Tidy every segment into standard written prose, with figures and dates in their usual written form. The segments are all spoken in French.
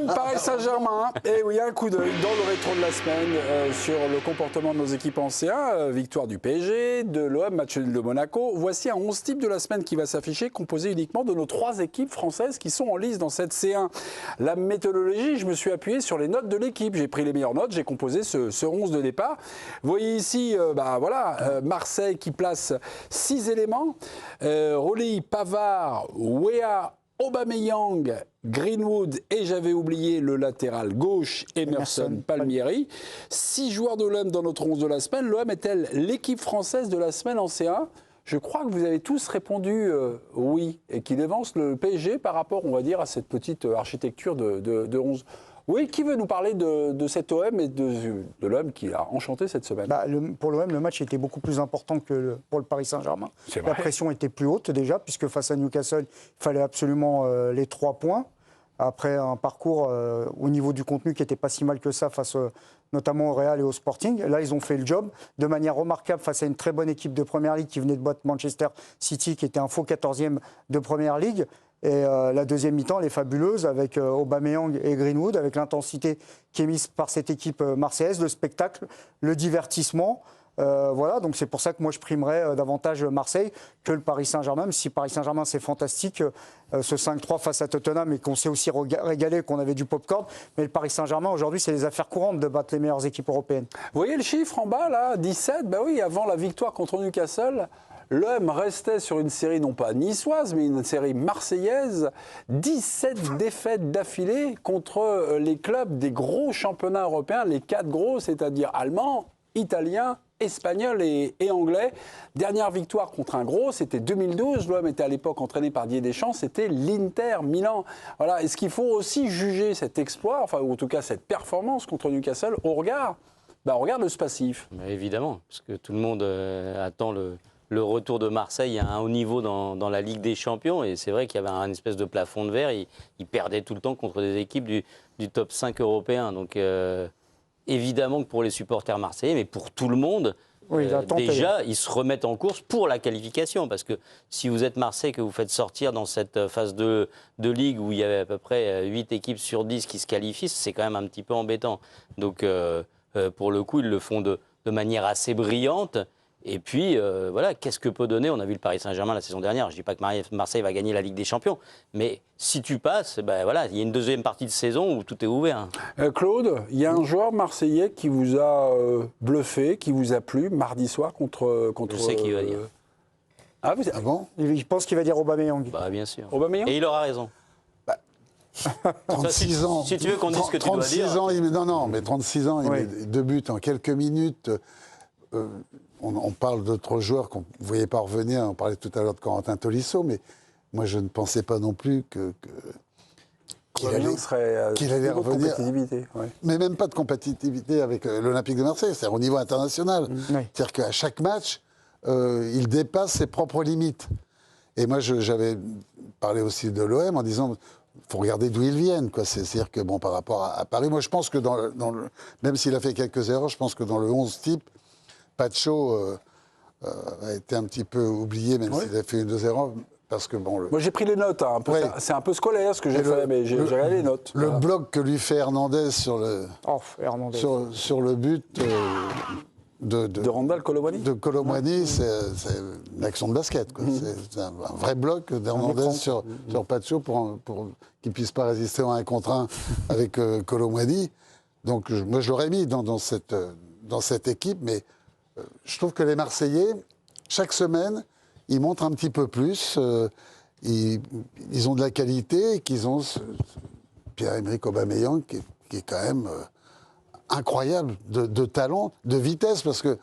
l'OM, Paris Saint-Germain. Et oui, un coup d'œil dans le rétro de la semaine sur le comportement de nos équipes en C1. Victoire du PSG, de l'OM, match nul de Monaco. Voici un 11 type de la semaine qui va s'afficher, composé uniquement de nos 3 équipes françaises qui sont en lice dans cette C1. La méthodologie, je me suis appuyé sur les notes de l'équipe. J'ai pris les meilleures notes, j'ai composé ce 11 de départ. Vous voyez ici, Marseille qui place 6 éléments. Rolly, Pavard, Weah, Aubameyang, Greenwood et j'avais oublié le latéral gauche, Emerson Palmieri. 6 joueurs de l'OM dans notre 11 de la semaine. L'OM est-elle l'équipe française de la semaine en C1 ? Je crois que vous avez tous répondu oui, et qui dévance le PSG par rapport, on va dire, à cette petite architecture de 11. Oui, qui veut nous parler de cet OM et de l'OM qui a enchanté cette semaine ? Pour l'OM, le match était beaucoup plus important que pour le Paris Saint-Germain. La pression était plus haute déjà, puisque face à Newcastle, il fallait absolument les 3 points. Après un parcours au niveau du contenu qui n'était pas si mal que ça, face notamment au Real et au Sporting. Là, ils ont fait le job de manière remarquable face à une très bonne équipe de Première Ligue qui venait de battre Manchester City, qui était un faux 14e de Première Ligue. Et la deuxième mi-temps, elle est fabuleuse avec Aubameyang et Greenwood, avec l'intensité qui est mise par cette équipe marseillaise, le spectacle, le divertissement. Voilà, donc c'est pour ça que moi je primerais davantage Marseille que le Paris Saint-Germain, même si Paris Saint-Germain c'est fantastique, ce 5-3 face à Tottenham et qu'on s'est aussi régalé, qu'on avait du popcorn, mais le Paris Saint-Germain aujourd'hui c'est les affaires courantes de battre les meilleures équipes européennes. Vous voyez le chiffre en bas là, 17, ben oui, avant la victoire contre Newcastle, l'OM restait sur une série non pas niçoise, mais une série marseillaise. 17 défaites d'affilée contre les clubs des gros championnats européens, les 4 gros, c'est-à-dire allemands, italiens, espagnol et anglais. Dernière victoire contre un gros, c'était 2012. L'OM était à l'époque entraîné par Didier Deschamps, c'était l'Inter Milan. Voilà. Est-ce qu'il faut aussi juger cet exploit, enfin, ou en tout cas cette performance contre Newcastle au regard de ce passif ? Mais évidemment, parce que tout le monde attend le retour de Marseille à un haut niveau dans la Ligue des Champions. Et c'est vrai qu'il y avait un espèce de plafond de verre. Il perdait tout le temps contre des équipes du top 5 européen. Donc évidemment que pour les supporters marseillais, mais pour tout le monde, déjà, ils se remettent en course pour la qualification. Parce que si vous êtes Marseille, que vous faites sortir dans cette phase de Ligue où il y avait à peu près 8 équipes sur 10 qui se qualifient, c'est quand même un petit peu embêtant. Donc pour le coup, ils le font de manière assez brillante. Et puis, voilà, qu'est-ce que peut donner ? On a vu le Paris Saint-Germain la saison dernière. Je ne dis pas que Marseille va gagner la Ligue des Champions. Mais si tu passes, voilà, il y a une deuxième partie de saison où tout est ouvert. Claude, il y a un joueur marseillais qui vous a bluffé, qui vous a plu mardi soir contre Je sais qui va dire. Ah bon ? Je pense qu'il va dire Aubameyang. Bien sûr. Aubameyang ? Et il aura raison. 36 ans. Si tu veux qu'on dise ce que tu dois dire. 36 ans, mais 36 ans, il met 2 buts en quelques minutes. On parle d'autres joueurs qu'on ne voyait pas revenir. On parlait tout à l'heure de Corentin Tolisso, mais moi, je ne pensais pas non plus qu'il allait revenir. Mais même pas de compétitivité avec l'Olympique de Marseille, c'est-à-dire au niveau international. C'est-à-dire qu'à chaque match, il dépasse ses propres limites. Et moi, j'avais parlé aussi de l'OM en disant... Il faut regarder d'où ils viennent, quoi. C'est-à-dire que, par rapport à Paris, moi, je pense que même s'il a fait quelques erreurs, je pense que dans le 11 type, Pacho a été un petit peu oublié, même s'il a fait 2 erreurs. Parce que, moi, j'ai pris les notes. C'est un peu scolaire ce que j'ai fait, mais j'ai regardé les notes. Le bloc que lui fait Hernandez sur le but de Randal Colomwani. De Colomwani, c'est une action de basket, quoi. C'est un vrai bloc d'Hernandez sur Pacho pour qu'il ne puisse pas résister en 1 contre 1 avec Colomwani. Donc moi, je l'aurais mis dans cette équipe, mais je trouve que les Marseillais, chaque semaine, ils montrent un petit peu plus. Ils ont de la qualité et qu'ils ont Pierre-Emerick Aubameyang qui est quand même... incroyable de talent, de vitesse, parce que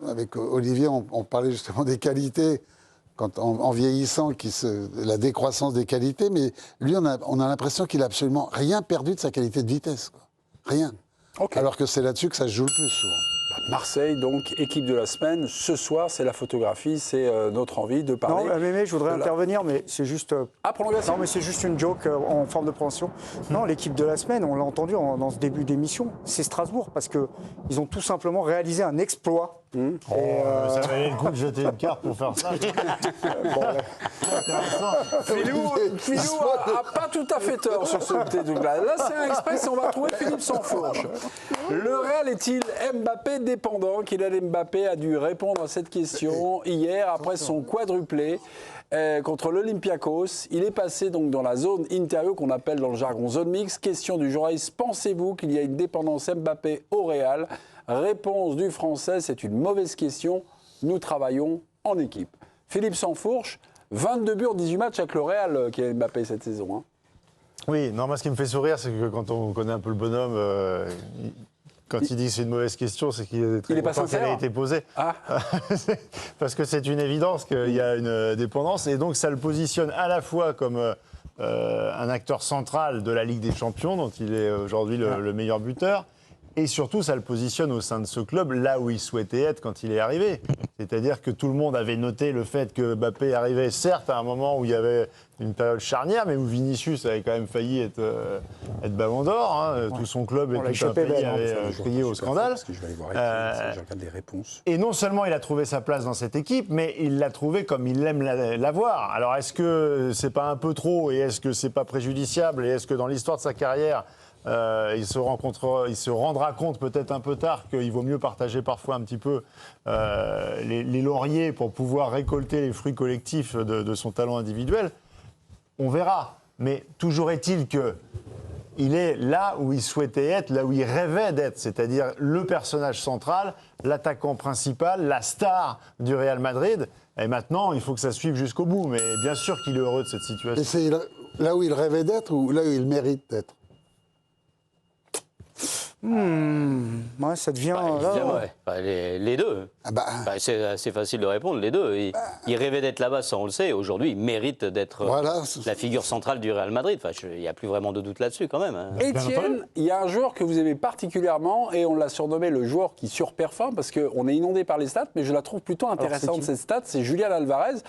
avec Olivier, on parlait justement des qualités, en vieillissant, la décroissance des qualités, mais lui, on a l'impression qu'il n'a absolument rien perdu de sa qualité de vitesse, quoi. Rien. Okay. Alors que c'est là-dessus que ça se joue le plus souvent. Marseille, donc, équipe de la semaine. Ce soir, c'est la photographie, c'est notre envie de parler. Non, mais je voudrais intervenir, mais c'est juste... prolongation. Non, mais c'est juste une joke en forme de promotion. Non, l'équipe de la semaine, on l'a entendu dans ce début d'émission, c'est Strasbourg, parce qu'ils ont tout simplement réalisé un exploit Ça valait le coup de jeter une carte pour faire ça. Philou a pas tout à fait tort sur ce petit truc-là. Là, c'est un express et on va retrouver Philippe Sansfourche. Le Real est-il Mbappé dépendant? Kylian Mbappé a dû répondre à cette question hier après son quadruplé contre l'Olympiakos. Il est passé donc dans la zone interview qu'on appelle dans le jargon zone mix. Question du journaliste, pensez-vous qu'il y a une dépendance Mbappé au Real? Réponse du Français, c'est une mauvaise question. Nous travaillons en équipe. Philippe Sansfourche, 22 buts en 18 matchs avec le Real, Kylian Mbappé cette saison. Hein. Oui, non, moi ce qui me fait sourire, c'est que quand on connaît un peu le bonhomme, quand il dit que c'est une mauvaise question, c'est qu'il est très content qu'elle ait été posée. Ah. Parce que c'est une évidence qu'il y a une dépendance. Et donc ça le positionne à la fois comme un acteur central de la Ligue des Champions, dont il est aujourd'hui le meilleur buteur. Et surtout, ça le positionne au sein de ce club, là où il souhaitait être quand il est arrivé. C'est-à-dire que tout le monde avait noté le fait que Mbappé arrivait, certes, à un moment où il y avait une période charnière, mais où Vinicius avait quand même failli être ballon d'or. Hein. Tout son club et tout un pays avait crié au scandale. Parce que je vais aller voir je regarde les réponses. Et non seulement il a trouvé sa place dans cette équipe, mais il l'a trouvée comme il aime l'avoir. Alors, est-ce que c'est pas un peu trop et est-ce que c'est pas préjudiciable et est-ce que dans l'histoire de sa carrière, il se rendra compte peut-être un peu tard qu'il vaut mieux partager parfois un petit peu les lauriers pour pouvoir récolter les fruits collectifs de son talent individuel. On verra. Mais toujours est-il qu'il est là où il souhaitait être, là où il rêvait d'être, c'est-à-dire le personnage central, l'attaquant principal, la star du Real Madrid. Et maintenant, il faut que ça suive jusqu'au bout. Mais bien sûr qu'il est heureux de cette situation. Et c'est là où il rêvait d'être ou là où il mérite d'être? Ouais, ça devient... les deux. C'est assez facile de répondre, les deux. Il rêvait d'être là-bas, ça on le sait. Aujourd'hui, il mérite d'être la figure centrale du Real Madrid. Il n'y a plus vraiment de doute là-dessus quand même. Hein. Étienne, il y a un joueur que vous aimez particulièrement et on l'a surnommé le joueur qui surperforme parce qu'on est inondé par les stats, mais je la trouve plutôt intéressante cette stat. C'est Julián Alvarez,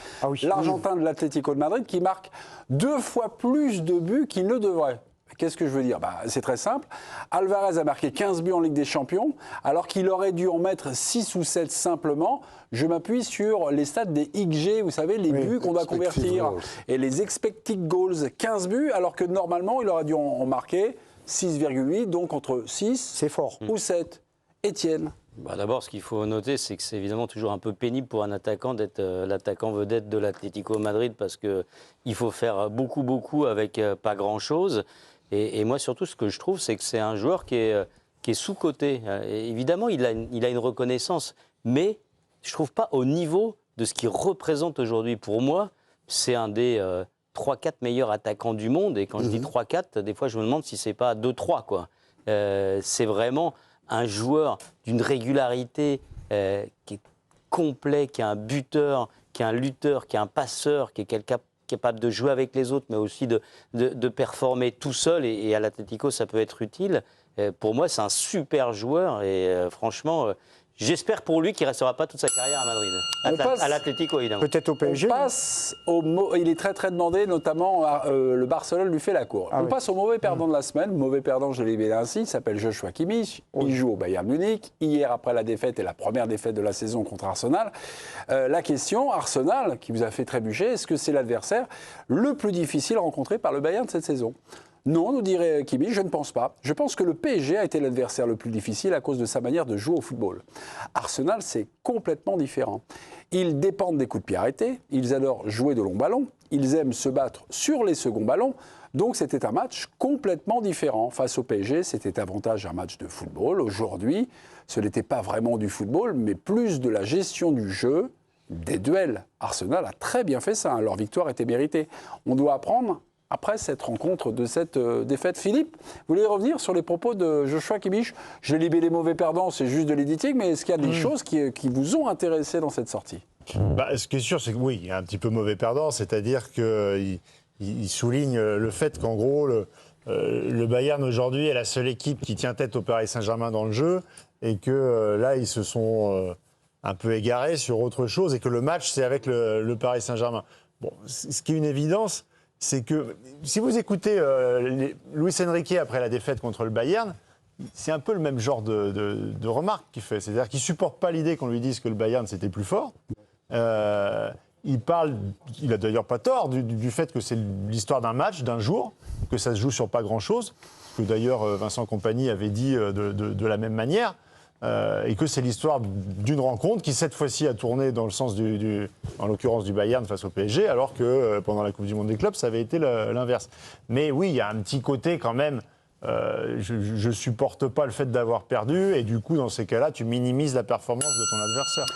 l'Argentin de l'Atlético de Madrid, qui marque 2 fois plus de buts qu'il ne devrait. Qu'est-ce que je veux dire? C'est très simple. Alvarez a marqué 15 buts en Ligue des Champions, alors qu'il aurait dû en mettre 6 ou 7 simplement. Je m'appuie sur les stats des XG, vous savez, les buts qu'on doit convertir. Et les expected goals, 15 buts, alors que normalement, il aurait dû en marquer 6,8, donc entre 6 ou 7. Étienne? D'abord, ce qu'il faut noter, c'est que c'est évidemment toujours un peu pénible pour un attaquant d'être l'attaquant vedette de l'Atlético Madrid parce qu'il faut faire beaucoup avec pas grand-chose. Et moi, surtout, ce que je trouve, c'est que c'est un joueur qui est sous-coté. Évidemment, il a une reconnaissance, mais je ne trouve pas au niveau de ce qu'il représente aujourd'hui. Pour moi, c'est un des 3-4 meilleurs attaquants du monde. Et quand je dis 3-4, des fois, je me demande si ce n'est pas 2-3, quoi. C'est vraiment un joueur d'une régularité qui est complet, qui est un buteur, qui est un lutteur, qui est un passeur, qui est capable de jouer avec les autres, mais aussi de performer tout seul. Et à l'Atlético, ça peut être utile. Pour moi, c'est un super joueur. Et franchement, j'espère pour lui qu'il ne restera pas toute sa carrière à Madrid. À l'Atlético, évidemment. Peut-être au PSG. On passe il est très demandé, notamment le Barcelone lui fait la cour. On passe au mauvais perdant de la semaine. Mauvais perdant, je l'ai libellé ainsi, il s'appelle Joshua Kimmich. Il joue au Bayern Munich. Hier, après la défaite et la première défaite de la saison contre Arsenal, la question, Arsenal, qui vous a fait trébucher, est-ce que c'est l'adversaire le plus difficile rencontré par le Bayern cette saison? Non, nous dirait Kimmich, je ne pense pas. Je pense que le PSG a été l'adversaire le plus difficile à cause de sa manière de jouer au football. Arsenal, c'est complètement différent. Ils dépendent des coups de pied arrêtés, ils adorent jouer de longs ballons, ils aiment se battre sur les seconds ballons. Donc c'était un match complètement différent. Face au PSG, c'était davantage un match de football. Aujourd'hui, ce n'était pas vraiment du football, mais plus de la gestion du jeu, des duels. Arsenal a très bien fait ça, leur victoire était méritée. On doit apprendre après cette rencontre de cette défaite. Philippe, vous voulez revenir sur les propos de Joshua Kimmich? Je l'ai libellé mauvais perdant, c'est juste de l'éditing, mais est-ce qu'il y a des choses qui vous ont intéressé dans cette sortie? Ce qui est sûr, c'est que oui, il y a un petit peu mauvais perdant, c'est-à-dire qu'il souligne le fait qu'en gros, le Bayern aujourd'hui est la seule équipe qui tient tête au Paris Saint-Germain dans le jeu, et que là, ils se sont un peu égarés sur autre chose, et que le match, c'est avec le Paris Saint-Germain. Bon, ce qui est une évidence, c'est que si vous écoutez Luis Enrique après la défaite contre le Bayern, c'est un peu le même genre de remarque qu'il fait. C'est-à-dire qu'il ne supporte pas l'idée qu'on lui dise que le Bayern, c'était plus fort. Il a d'ailleurs pas tort du fait que c'est l'histoire d'un match, d'un jour, que ça se joue sur pas grand-chose, que d'ailleurs Vincent Kompany avait dit de la même manière, et que c'est l'histoire d'une rencontre qui cette fois-ci a tourné dans le sens en l'occurrence du Bayern face au PSG, alors que pendant la Coupe du Monde des clubs, ça avait été l'inverse. Mais oui, il y a un petit côté quand même, je supporte pas le fait d'avoir perdu, et du coup, dans ces cas-là, tu minimises la performance de ton adversaire.